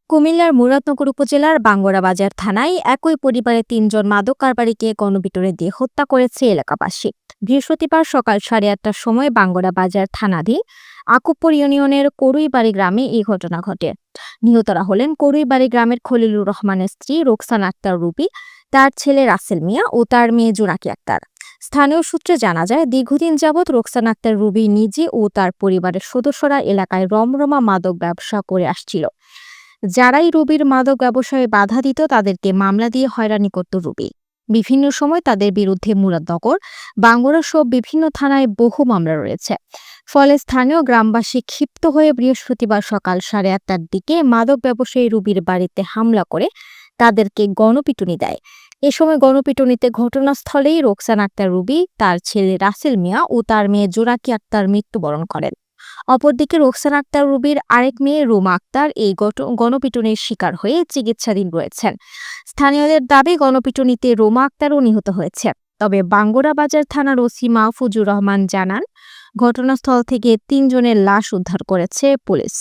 কুমিল্লার মুরাদনগর উপজেলার বাঙ্গরা বাজার থানায় একই পরিবারের তিনজন মাদক কারবারিকে গণপিটুনি দিয়ে হত্যা করেছে এলাকাবাসী। বৃহস্পতিবার সকাল 8:30টার সময় বাঙ্গরা বাজার থানাধীন আকুবপুর ইউনিয়নের করুইবাড়ি গ্রামে এই ঘটনা ঘটে। নিহতরা হলেন করুইবাড়ি গ্রামের খলিলুর রহমানের স্ত্রী রোকসানা আক্তার রুবি, তার ছেলে রাসেল মিয়া ও তার মেয়ে জোনাকি আক্তার। স্থানীয় সূত্রে জানা যায়, দীর্ঘদিন যাবৎ রোকসানা আক্তার রুবি নিজে ও তার পরিবারের সদস্যরা এলাকায় রমরমা মাদক ব্যবসা করে আসছিল। যারাই রুবির মাদক ব্যবসায় বাধা দিত তাদেরকে মামলা দিয়ে হয়রানি করত রুবি। বিভিন্ন সময় তাদের বিরুদ্ধে মুরাদনগর, বাঙ্গুরা সহ বিভিন্ন থানায় বহু মামলা রয়েছে। ফলে স্থানীয় গ্রামবাসী ক্ষিপ্ত হয়ে বৃহস্পতিবার সকাল 8:30টার দিকে মাদক ব্যবসায়ী রুবির বাড়িতে হামলা করে তাদেরকে গণপিটুনি দেয়। এ সময় গণপিটুনিতে ঘটনাস্থলেই রোকসানা আক্তার রুবি, তার ছেলে রাসেল মিয়া ও তার মেয়ে জোনাকি আক্তার মৃত্যুবরণ করেন। অপরদিকে রোকসানা আক্তার রুবির আরেক মেয়ে রুমা আক্তার এই গণপিটুনির শিকার হয়ে চিকিৎসাধীন রয়েছেন। স্থানীয়দের দাবি, গণপিটুনিতে রুমা আক্তারও নিহত হয়েছে। তবে বাঙ্গুরা বাজার থানার ওসি মাহফুজুর রহমান জানান, ঘটনাস্থল থেকে 3 জনের লাশ উদ্ধার করেছে পুলিশ।